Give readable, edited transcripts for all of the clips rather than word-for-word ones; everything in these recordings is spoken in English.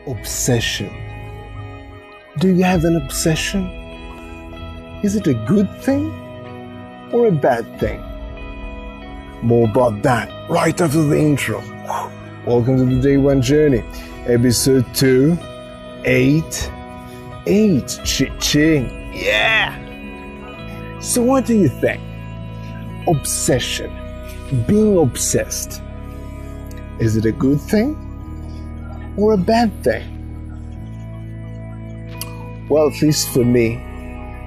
Obsession. Do you have an obsession? Is it a good thing or a bad thing? More about that right after the intro. Welcome to the Day One Journey, episode 288. Ching. Yeah! So what do you think? Obsession. Being obsessed. Is it a good thing or a bad thing? Well, at least for me,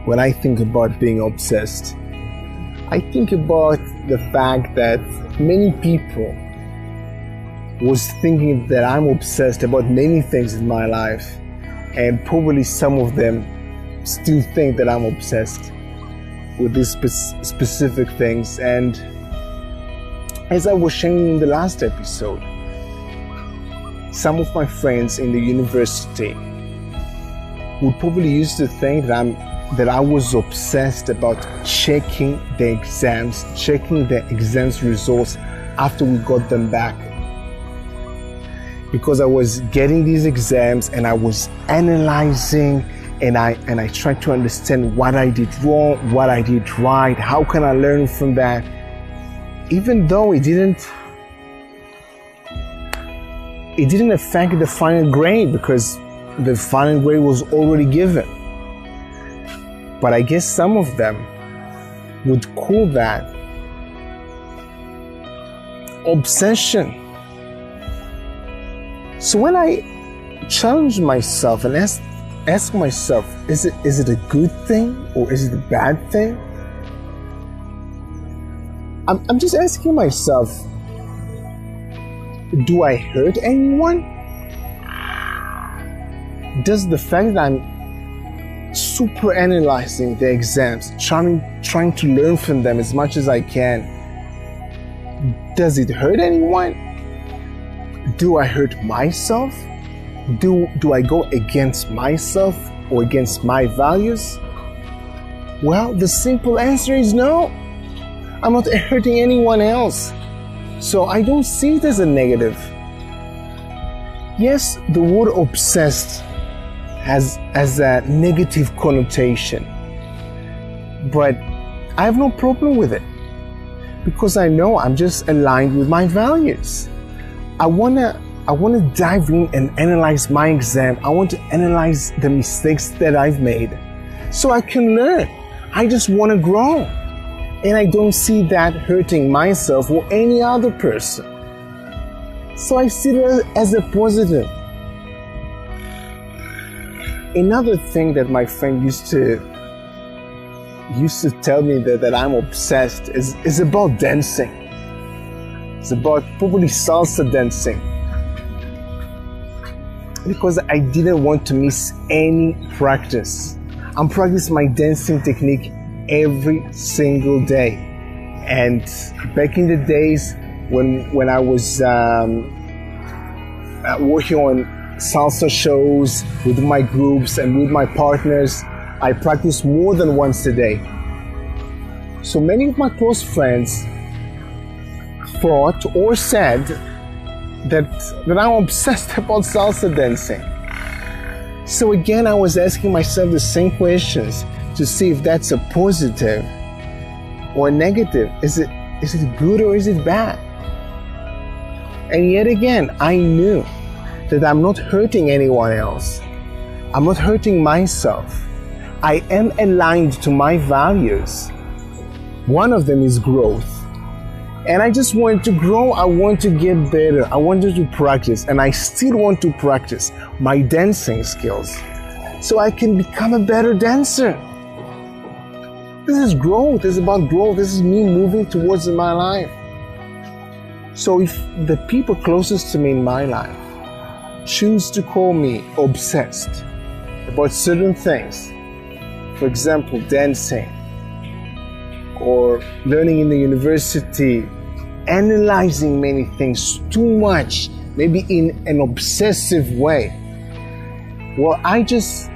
when I think about being obsessed, I think about the fact that many people was thinking that I'm obsessed about many things in my life, and probably some of them still think that I'm obsessed with these specific things. And as I was sharing in the last episode, some of my friends in the university would probably used to think that I was obsessed about checking the exams results after we got them back. Because I was getting these exams and I was analyzing and I tried to understand what I did wrong, what I did right, how can I learn from that, even though it didn't affect the final grade because the final grade was already given. But I guess some of them would call that obsession. So when I challenge myself and ask myself, is it a good thing or is it a bad thing? I'm just asking myself, do I hurt anyone? Does the fact that I'm super analyzing the exams, trying to learn from them as much as I can, does it hurt anyone? Do I hurt myself? Do I go against myself or against my values? Well, the simple answer is no. I'm not hurting anyone else. So I don't see it as a negative. Yes, the word obsessed has a negative connotation, but I have no problem with it because I know I'm just aligned with my values. I wanna dive in and analyze my exam. I want to analyze the mistakes that I've made so I can learn. I just want to grow, and I don't see that hurting myself or any other person. So I see it as a positive. Another thing that my friend used to tell me that I'm obsessed is about dancing. It's about probably salsa dancing. Because I didn't want to miss any practice. I'm practicing my dancing technique every single day. And back in the days when I was working on salsa shows with my groups and with my partners, I practice more than once a day. So many of my close friends thought or said that I'm obsessed about salsa dancing. So again, I was asking myself the same questions to see if that's a positive or a negative. Is it good or is it bad? And yet again, I knew that I'm not hurting anyone else. I'm not hurting myself. I am aligned to my values. One of them is growth. And I just want to grow. I want to get better. I wanted to practice, and I still want to practice my dancing skills so I can become a better dancer. This is growth. This is about growth. This is me moving towards my life. So if the people closest to me in my life choose to call me obsessed about certain things, for example, dancing or learning in the university, analyzing many things too much, maybe in an obsessive way, well, I just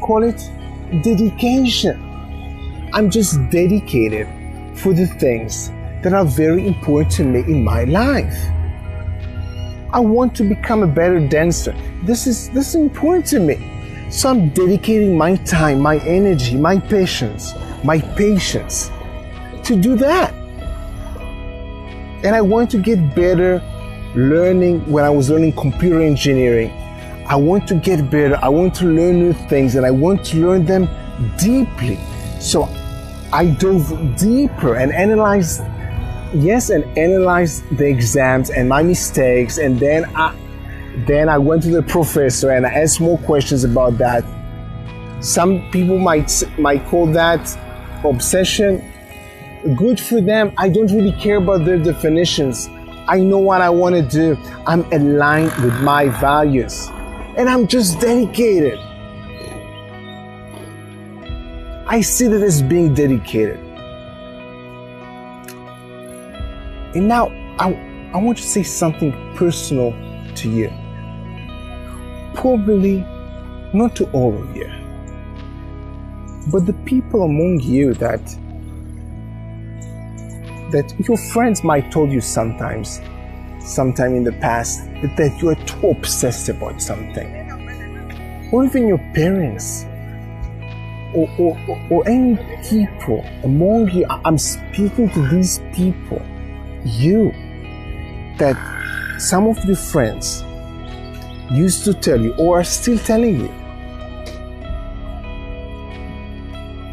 call it dedication. I'm just dedicated for the things that are very important to me in my life. I want to become a better dancer. This is important to me. So I'm dedicating my time, my energy, my patience to do that. And I want to get better learning. When I was learning computer engineering, I want to get better. I want to learn new things, and I want to learn them deeply. So I dove deeper and analyzed the exams and my mistakes, and then I went to the professor and I asked more questions about that. Some people might call that obsession. Good for them. I don't really care about their definitions. I know what I want to do. I'm aligned with my values, and I'm just dedicated. I see that as being dedicated. And now I want to say something personal to you. Probably not to all of you, but the people among you that your friends might told you sometime in the past that you are too obsessed about something, or even your parents, or any people among you. I'm speaking to these people, that some of your friends used to tell you, or are still telling you,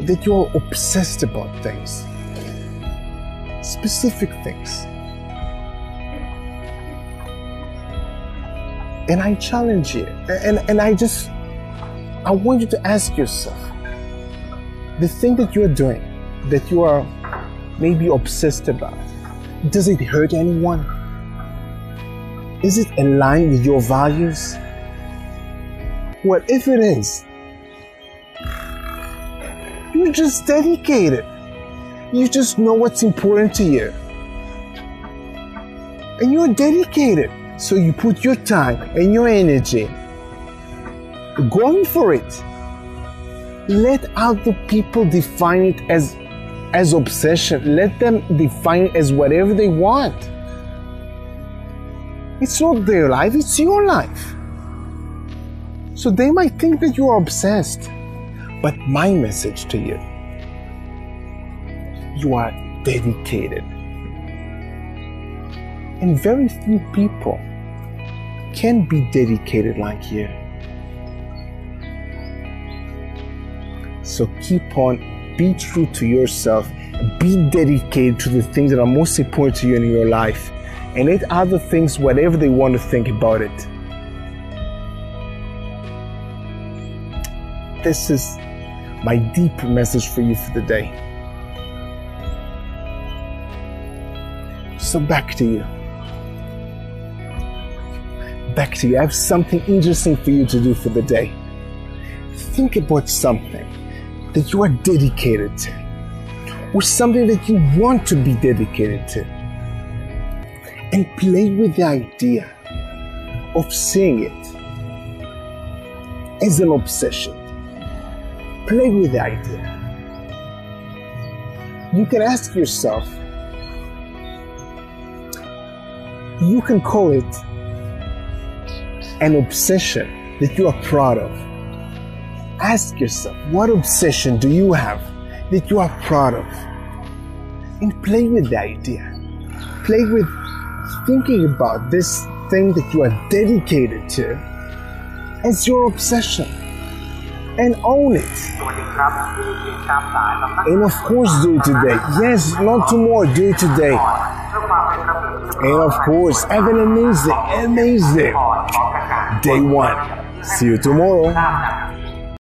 that you are obsessed about things, specific things. And I challenge you, and I want you to ask yourself, the thing that you're doing, that you are maybe obsessed about, does it hurt anyone? Is it aligned with your values? Well, if it is, you're just dedicated. You just know what's important to you. And you're dedicated. So you put your time and your energy going for it. Let other people define it as obsession. Let them define it as whatever they want. It's not their life, it's your life. So they might think that you are obsessed. But my message to you, you are dedicated. And very few people can be dedicated like you. So keep on, be true to yourself, be dedicated to the things that are most important to you in your life, and let other things, whatever they want to think about it. This is my deep message for you for the day. So back to you. I have something interesting for you to do for the day. Think about something that you are dedicated to, or something that you want to be dedicated to, and play with the idea of seeing it as an obsession. Play with the idea. You can ask yourself, you can call it an obsession that you are proud of. Ask yourself, what obsession do you have that you are proud of? And play with the idea. Play with thinking about this thing that you are dedicated to as your obsession. And own it. And of course, do it today. Yes, not tomorrow, do it today. And of course, have an amazing day one. See you tomorrow.